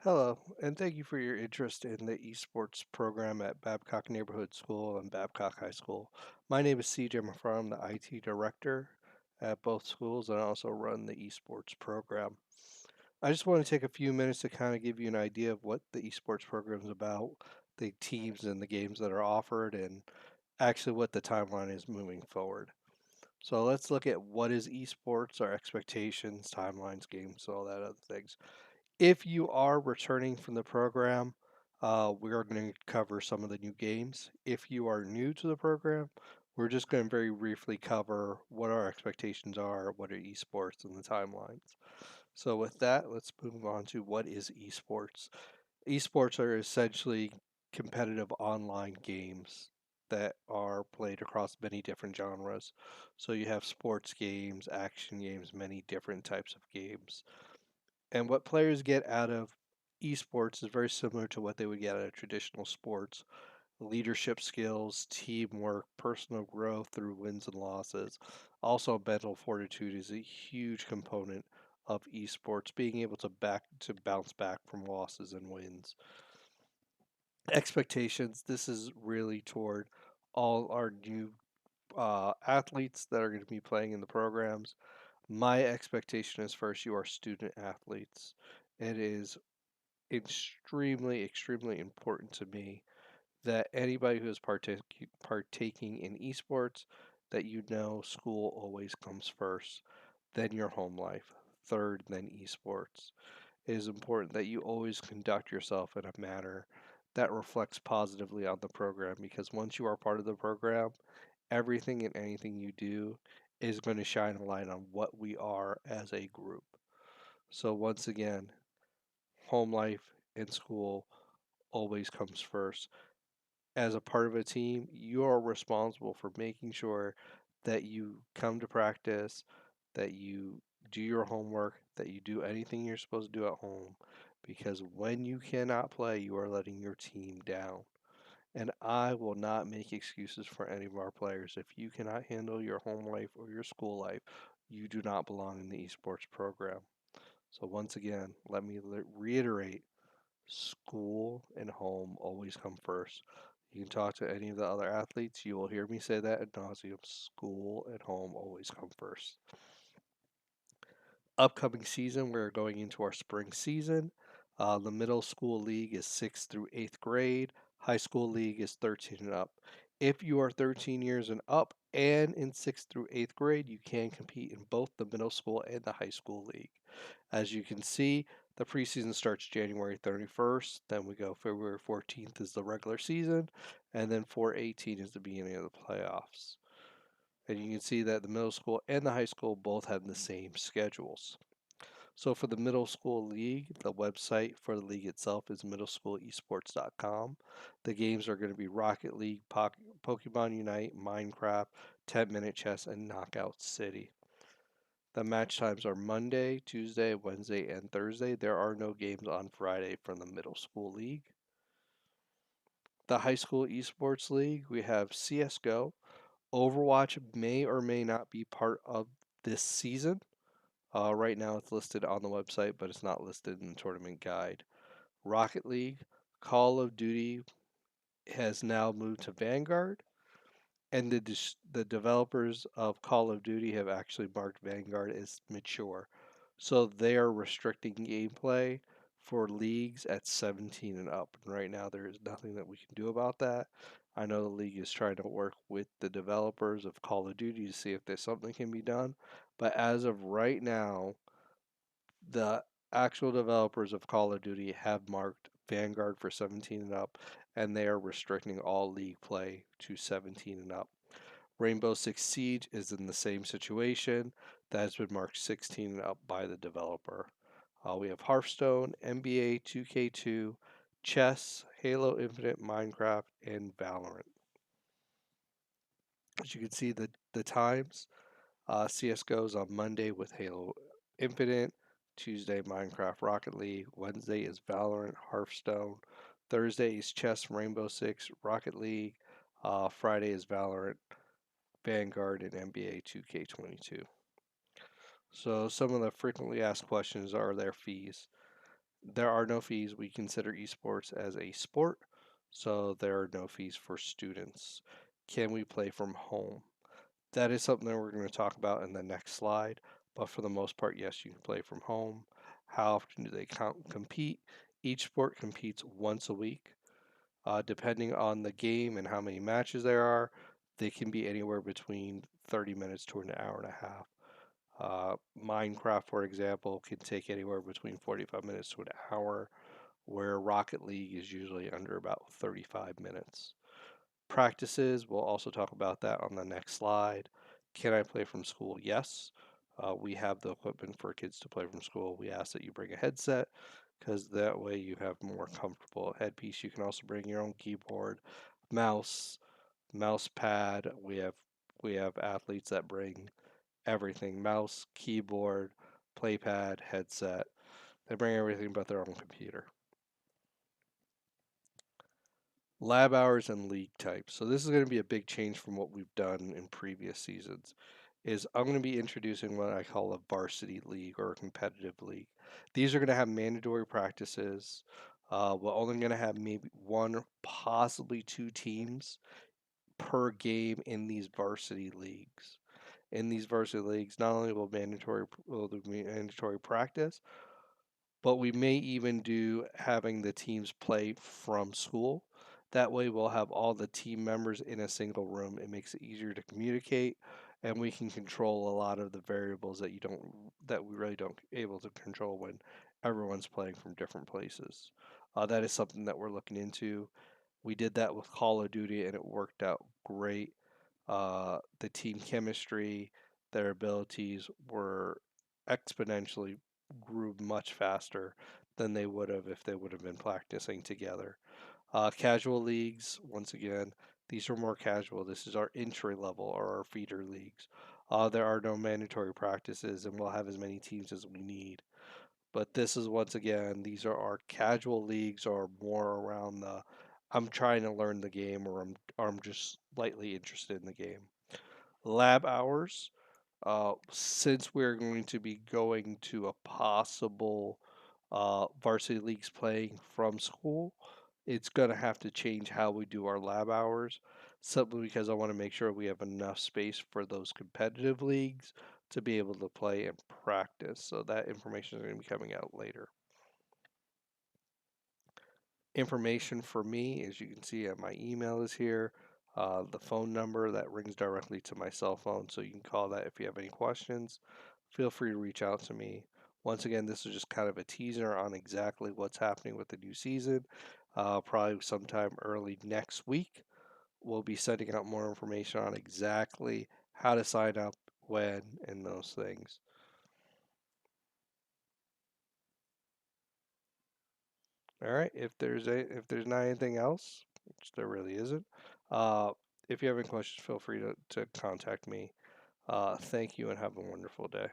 Hello, and thank you for your interest in the esports program at Babcock Neighborhood School and Babcock High School. My name is CJ Mafar. I'm the IT director at both schools, and I also run the esports program. I just want to take a few minutes to kind of give you an idea of what the esports program is about, the teams and the games that are offered, and actually what the timeline is moving forward. So let's look at what is esports, our expectations, timelines, games, all that other things. If you are returning from the program, we are going to cover some of the new games. If you are new to the program, we're just going to very briefly cover what our expectations are, what are esports, and the timelines. So, with that, let's move on to what is esports. Esports are essentially competitive online games that are played across many different genres. So, you have sports games, action games, many different types of games. And what players get out of esports is very similar to what they would get out of traditional sports. Leadership skills, teamwork, personal growth through wins and losses. Also, mental fortitude is a huge component of esports, being able to bounce back from losses and wins. Expectations, this is really toward all our new athletes that are going to be playing in the programs. My expectation is first, you are student athletes. It is extremely important to me that anybody who is partaking in esports, that you know school always comes first, then your home life, third, then esports. It is important that you always conduct yourself in a manner that reflects positively on the program because once you are part of the program, everything and anything you do is going to shine a light on what we are as a group. So, once again, home life and school always comes first. As a part of a team, you are responsible for making sure that you come to practice, that you do your homework, that you do anything you're supposed to do at home. Because when you cannot play, you are letting your team down. And I will not make excuses for any of our players. If you cannot handle your home life or your school life, you do not belong in the esports program. So, once again, let me reiterate, school and home always come first. You can talk to any of the other athletes. You will hear me say that ad nauseum. School and home always come first. Upcoming season, we're going into our spring season. The middle school league is 6th through 8th grade. High school league is 13 and up. If you are 13 years and up and in 6th through 8th grade, you can compete in both the middle school and the high school league. As you can see, the preseason starts January 31st. Then we go February 14th is the regular season, and then 4/18 is the beginning of the playoffs. And you can see that the middle school and the high school both have the same schedules. So for the middle school league, the website for the league itself is middleschool.esports.com. The games are going to be Rocket League, Pokemon Unite, Minecraft, 10-minute chess, and Knockout City. The match times are Monday, Tuesday, Wednesday, and Thursday. There are no games on Friday from the middle school league. The high school esports league, we have CSGO. Overwatch may or may not be part of this season. Right now it's listed on the website, but it's not listed in the tournament guide. Rocket League, Call of Duty has now moved to Vanguard, and the developers of Call of Duty have actually marked Vanguard as mature. So they are restricting gameplay for leagues at 17 and up. And right now, there is nothing that we can do about that. I know the league is trying to work with the developers of Call of Duty to see if there's something can be done. But as of right now, the actual developers of Call of Duty have marked Vanguard for 17 and up, and they are restricting all league play to 17 and up. Rainbow Six Siege is in the same situation. That has been marked 16 and up by the developer. We have Hearthstone, NBA 2K2, Chess, Halo Infinite, Minecraft, and Valorant. As you can see, the times, CSGO is on Monday with Halo Infinite, Tuesday Minecraft Rocket League, Wednesday is Valorant, Hearthstone, Thursday is Chess, Rainbow Six, Rocket League, Friday is Valorant, Vanguard, and NBA 2K22. So some of the frequently asked questions are their fees. There are no fees. We consider esports as a sport, so there are no fees for students. Can we play from home? That is something that we're going to talk about in the next slide, but for the most part, yes, you can play from home. How often do they compete? Each sport competes once a week. Depending on the game and how many matches there are, they can be anywhere between 30 minutes to an hour and a half. Minecraft, for example, can take anywhere between 45 minutes to an hour, where Rocket League is usually under about 35 minutes. Practices, we'll also talk about that on the next slide. Can I play from school? Yes. We have the equipment for kids to play from school. We ask that you bring a headset because that way you have more comfortable headpiece. You can also bring your own keyboard, mouse, mouse pad. We have athletes that bring everything: mouse, keyboard, playpad, headset. They bring everything but their own computer. Lab hours and league types. So this is going to be a big change from what we've done in previous seasons. Is I'm going to be introducing what I call a varsity league or a competitive league. These are going to have mandatory practices. We're only going to have maybe one, possibly two teams per game in these varsity leagues. In these varsity leagues, not only will there be mandatory practice, but we may even do having the teams play from school. That way, we'll have all the team members in a single room. It makes it easier to communicate, and we can control a lot of the variables that we really don't able to control when everyone's playing from different places. That is something that we're looking into. We did that with Call of Duty, and it worked out great. The team chemistry, their abilities were exponentially grew much faster than they would have if they would have been practicing together. Casual leagues, once again, these are more casual. This is our entry level or our feeder leagues. There are no mandatory practices, and we'll have as many teams as we need. But this is once again, these are our casual leagues or more around the I'm trying to learn the game or I'm just slightly interested in the game. Lab hours, since we're going to be going to a possible varsity leagues playing from school, it's going to have to change how we do our lab hours. Simply because I want to make sure we have enough space for those competitive leagues to be able to play and practice. So that information is going to be coming out later. Information for me, as you can see, my email is here. The phone number that rings directly to my cell phone, so you can call that if you have any questions. Feel free to reach out to me. Once again, this is just kind of a teaser on exactly what's happening with the new season. Probably sometime early next week, we'll be sending out more information on exactly how to sign up, when, and those things. All right. If there's not anything else, which there really isn't, uh, if you have any questions, feel free to contact me. Thank you and have a wonderful day.